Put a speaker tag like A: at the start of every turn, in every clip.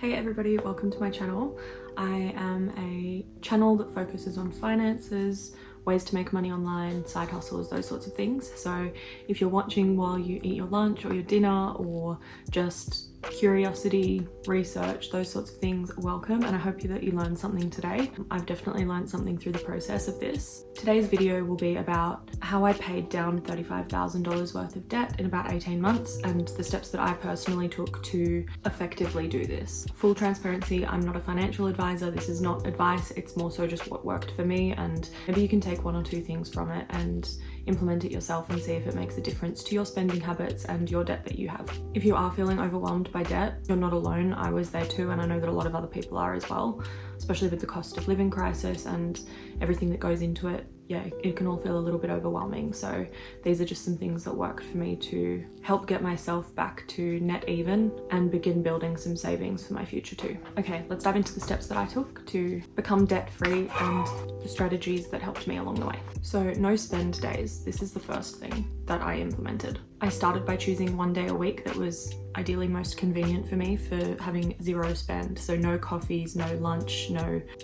A: Hey everybody, welcome to my channel. I am a channel that focuses on finances, ways to make money online, side hustles, those sorts of things. So if you're watching while you eat your lunch or your dinner or just curiosity, research, those sorts of things, welcome, and I hope that you learned something today. I've definitely learned something through the process of this. Today's video will be about how I paid down $35,000 worth of debt in about 18 months and the steps that I personally took to effectively do this. Full transparency, I'm not a financial advisor. This is not advice. It's more so just what worked for me, and maybe you can take one or two things from it and implement it yourself and see if it makes a difference to your spending habits and your debt that you have. If you are feeling overwhelmed by debt, you're not alone. I was there too, and I know that a lot of other people are as well, especially with the cost of living crisis and everything that goes into it. Yeah, it can all feel a little bit overwhelming. So these are just some things that worked for me to help get myself back to net even and begin building some savings for my future too. Okay, let's dive into the steps that I took to become debt free and the strategies that helped me along the way. So no spend days. This is the first thing that I implemented. I started by choosing one day a week that was ideally most convenient for me for having zero spend. So no coffees, no lunch,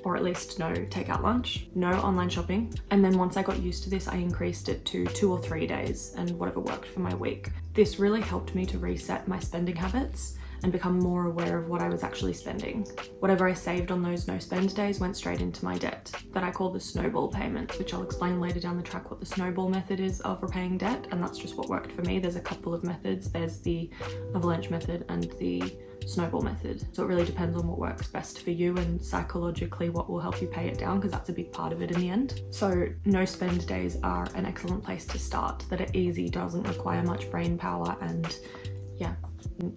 A: or at least no takeout lunch, no online shopping. And then once I got used to this, I increased it to 2 or 3 days and whatever worked for my week. This really helped me to reset my spending habits and become more aware of what I was actually spending. Whatever I saved on those no spend days went straight into my debt that I call the snowball payments, which I'll explain later down the track what the snowball method is of repaying debt, and that's just what worked for me. There's a couple of methods. There's the avalanche method and the snowball method. So it really depends on what works best for you and psychologically what will help you pay it down, because that's a big part of it in the end. So no spend days are an excellent place to start, that are easy, doesn't require much brain power, and yeah,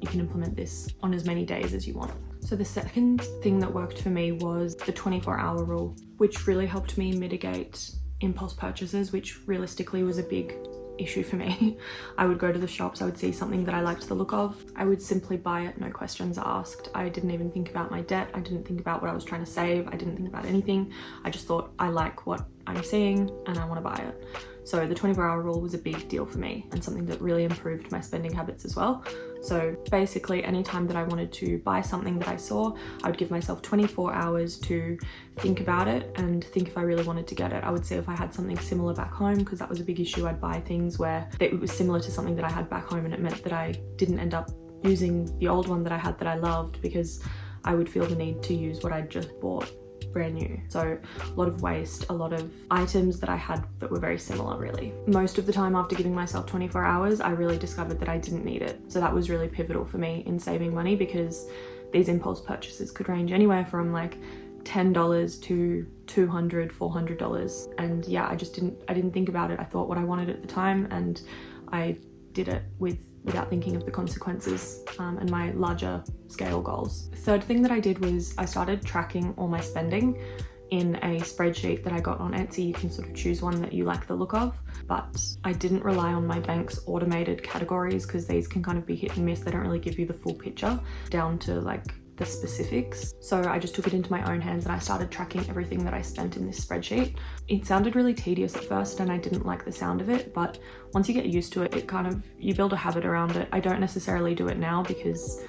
A: you can implement this on as many days as you want. So the second thing that worked for me was the 24-hour rule, which really helped me mitigate impulse purchases, which realistically was a big issue for me. I would go to the shops, I would see something that I liked the look of, I would simply buy it, no questions asked. I didn't even think about my debt, I didn't think about what I was trying to save, I didn't think about anything. I just thought, I like what I'm seeing and I want to buy it. So the 24-hour rule was a big deal for me and something that really improved my spending habits as well. So basically anytime that I wanted to buy something that I saw, I would give myself 24 hours to think about it and think if I really wanted to get it. I would see if I had something similar back home, because that was a big issue. I'd buy things where it was similar to something that I had back home and it meant that I didn't end up using the old one that I had that I loved, because I would feel the need to use what I'd just bought brand new. So a lot of waste, a lot of items that I had that were very similar really. Most of the time after giving myself 24 hours, I really discovered that I didn't need it. So that was really pivotal for me in saving money, because these impulse purchases could range anywhere from like $10 to $200, $400. And yeah, I didn't think about it. I thought what I wanted at the time and I did it without thinking of the consequences and my larger scale goals. The third thing that I did was I started tracking all my spending in a spreadsheet that I got on Etsy. You can sort of choose one that you like the look of, but I didn't rely on my bank's automated categories, because these can kind of be hit and miss. They don't really give you the full picture down to like the specifics. So I just took it into my own hands and I started tracking everything that I spent in this spreadsheet. It sounded really tedious at first and I didn't like the sound of it, but once you get used to it, you build a habit around it. I don't necessarily do it now because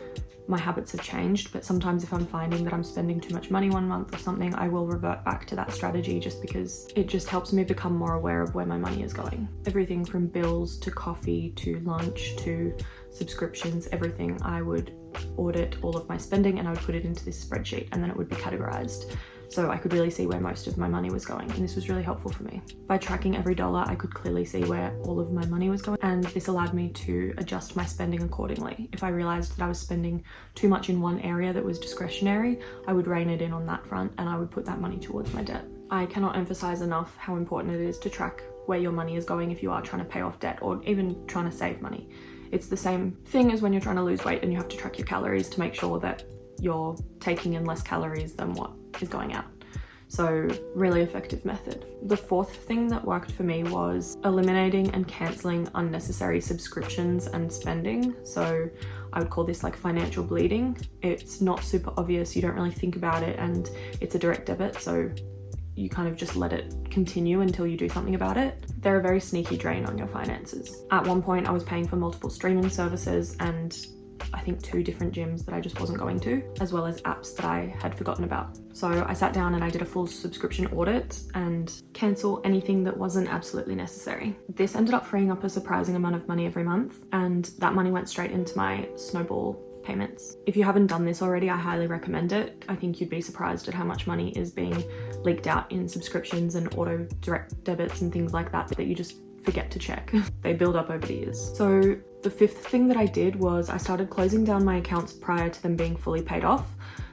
A: my habits have changed, but sometimes if I'm finding that I'm spending too much money one month or something, I will revert back to that strategy, just because it just helps me become more aware of where my money is going. Everything from bills to coffee to lunch to subscriptions, everything, I would audit all of my spending and I would put it into this spreadsheet, and then it would be categorized. So I could really see where most of my money was going, and this was really helpful for me. By tracking every dollar, I could clearly see where all of my money was going, and this allowed me to adjust my spending accordingly. If I realized that I was spending too much in one area that was discretionary, I would rein it in on that front and I would put that money towards my debt. I cannot emphasize enough how important it is to track where your money is going if you are trying to pay off debt or even trying to save money. It's the same thing as when you're trying to lose weight and you have to track your calories to make sure that you're taking in less calories than what is going out. So really effective method. The fourth thing that worked for me was eliminating and cancelling unnecessary subscriptions and spending. So I would call this like financial bleeding. It's not super obvious, you don't really think about it, and it's a direct debit, so you kind of just let it continue until you do something about it. They're a very sneaky drain on your finances. At one point I was paying for multiple streaming services and I think 2 different gyms that I just wasn't going to, as well as apps that I had forgotten about. So I sat down and I did a full subscription audit and cancel anything that wasn't absolutely necessary. This ended up freeing up a surprising amount of money every month, and that money went straight into my Snowball payments. If you haven't done this already, I highly recommend it. I think you'd be surprised at how much money is being leaked out in subscriptions and auto direct debits and things like that you just forget to check. They build up over the years. So the 5th thing that I did was I started closing down my accounts prior to them being fully paid off.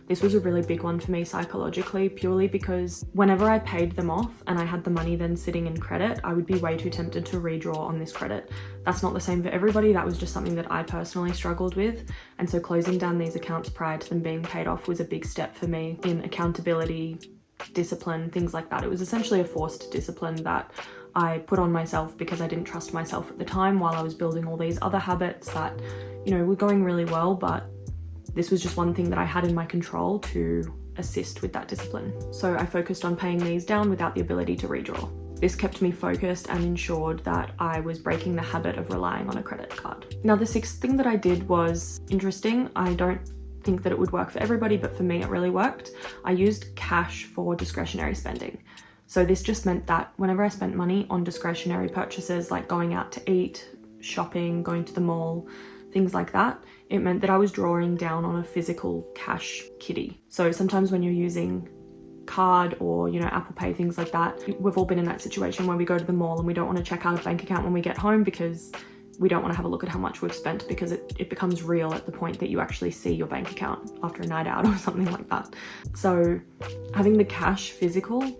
A: This was a really big one for me psychologically, purely because whenever I paid them off and I had the money then sitting in credit, I would be way too tempted to redraw on this credit. That's not the same for everybody. That was just something that I personally struggled with. And so closing down these accounts prior to them being paid off was a big step for me in accountability, discipline, things like that. It was essentially a forced discipline that I put on myself because I didn't trust myself at the time while I was building all these other habits that, were going really well, but this was just one thing that I had in my control to assist with that discipline. So I focused on paying these down without the ability to redraw. This kept me focused and ensured that I was breaking the habit of relying on a credit card. Now, the 6th thing that I did was interesting. I don't think that it would work for everybody, but for me it really worked. I used cash for discretionary spending. So this just meant that whenever I spent money on discretionary purchases like going out to eat, shopping, going to the mall, things like that, it meant that I was drawing down on a physical cash kitty. So sometimes when you're using card or, Apple Pay, things like that, we've all been in that situation where we go to the mall and we don't want to check our bank account when we get home because we don't want to have a look at how much we've spent, because it becomes real at the point that you actually see your bank account after a night out or something like that. So having the cash physical,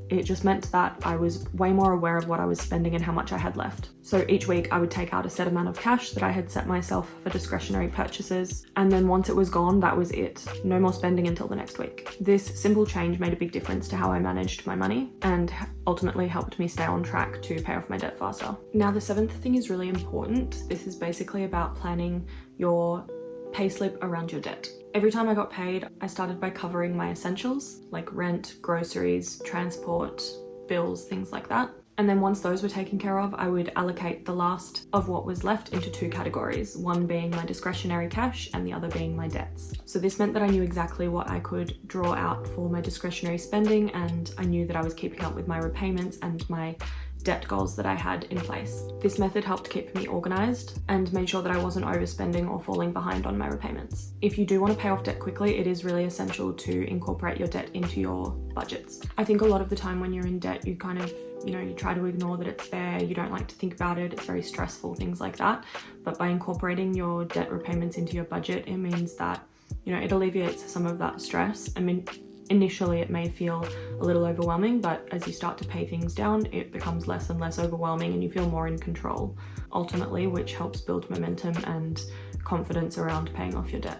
A: it just meant that I was way more aware of what I was spending and how much I had left. So each week I would take out a set amount of cash that I had set myself for discretionary purchases, and then once it was gone, that was it. No more spending until the next week. This simple change made a big difference to how I managed my money and ultimately helped me stay on track to pay off my debt faster. Now, the 7th thing is really important. This is basically about planning your payslip around your debt. Every time I got paid, I started by covering my essentials like rent, groceries, transport, bills, things like that. And then once those were taken care of, I would allocate the last of what was left into 2 categories, one being my discretionary cash and the other being my debts. So this meant that I knew exactly what I could draw out for my discretionary spending, and I knew that I was keeping up with my repayments and my debt goals that I had in place. This method helped keep me organized and made sure that I wasn't overspending or falling behind on my repayments. If you do want to pay off debt quickly, it is really essential to incorporate your debt into your budgets. I think a lot of the time when you're in debt, you kind of, you try to ignore that it's there, you don't like to think about it, it's very stressful, things like that. But by incorporating your debt repayments into your budget, it means that, it alleviates some of that stress. I mean, initially it may feel a little overwhelming, but as you start to pay things down, it becomes less and less overwhelming and you feel more in control ultimately, which helps build momentum and confidence around paying off your debt.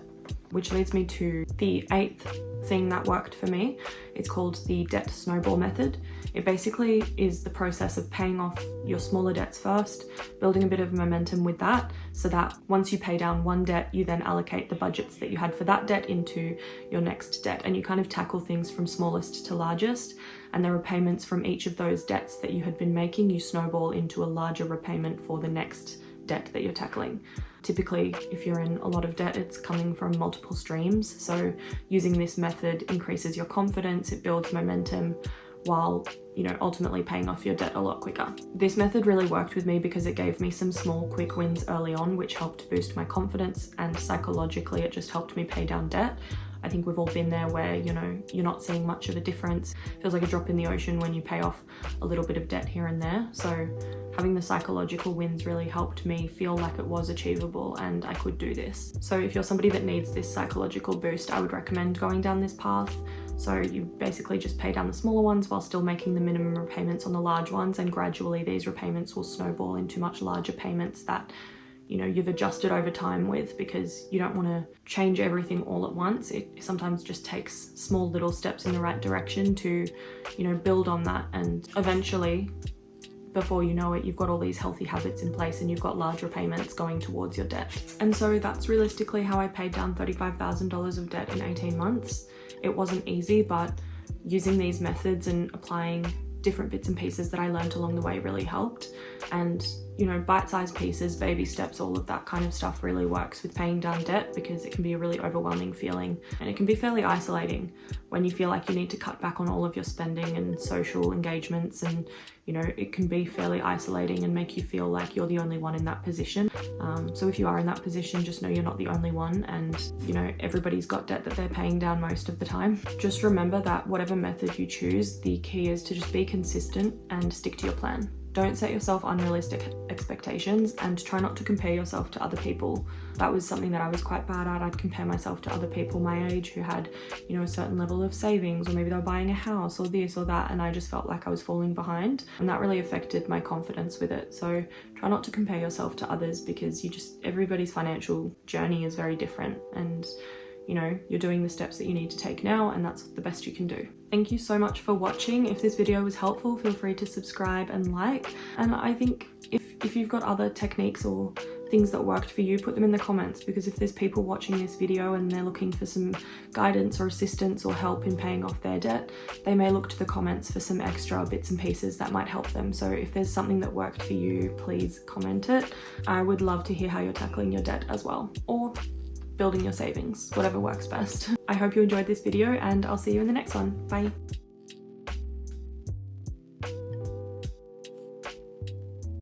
A: Which leads me to the 8th thing that worked for me. It's called the debt snowball method. It basically is the process of paying off your smaller debts first, building a bit of momentum with that, so that once you pay down one debt, you then allocate the budgets that you had for that debt into your next debt, and you kind of tackle things from smallest to largest, and the repayments from each of those debts that you had been making, you snowball into a larger repayment for the next debt that you're tackling. Typically, if you're in a lot of debt, it's coming from multiple streams. So using this method increases your confidence, it builds momentum while, ultimately paying off your debt a lot quicker. This method really worked with me because it gave me some small quick wins early on, which helped boost my confidence, and psychologically it just helped me pay down debt. I think we've all been there where, you're not seeing much of a difference. It feels like a drop in the ocean when you pay off a little bit of debt here and there. So having the psychological wins really helped me feel like it was achievable and I could do this. So if you're somebody that needs this psychological boost, I would recommend going down this path. So you basically just pay down the smaller ones while still making the minimum repayments on the large ones, and gradually these repayments will snowball into much larger payments that you've adjusted over time with, because you don't want to change everything all at once. It sometimes just takes small little steps in the right direction to, build on that, and eventually, before you know it, you've got all these healthy habits in place and you've got large repayments going towards your debt. And so that's realistically how I paid down $35,000 of debt in 18 months. It wasn't easy, but using these methods and applying different bits and pieces that I learned along the way really helped. And you know, bite-sized pieces, baby steps, all of that kind of stuff really works with paying down debt, because it can be a really overwhelming feeling and it can be fairly isolating when you feel like you need to cut back on all of your spending and social engagements, and you know, it can be fairly isolating and make you feel like you're the only one in that position. So if you are in that position, just know you're not the only one, and you know, everybody's got debt that they're paying down most of the time. Just remember that whatever method you choose, the key is to just be consistent and stick to your plan. Don't set yourself unrealistic expectations, and try not to compare yourself to other people. That was something that I was quite bad at. I'd compare myself to other people my age who had, you know, a certain level of savings, or maybe they were buying a house or this or that, and I just felt like I was falling behind, and that really affected my confidence with it. So try not to compare yourself to others, because everybody's financial journey is very different, and you know, you're doing the steps that you need to take now, and that's the best you can do. Thank you so much for watching. If this video was helpful, feel free to subscribe and like. And I think if you've got other techniques or things that worked for you, put them in the comments, because if there's people watching this video and they're looking for some guidance or assistance or help in paying off their debt, they may look to the comments for some extra bits and pieces that might help them. So if there's something that worked for you, please comment it. I would love to hear how you're tackling your debt as well, or building your savings, whatever works best. I hope you enjoyed this video, and I'll see you in the next one. Bye.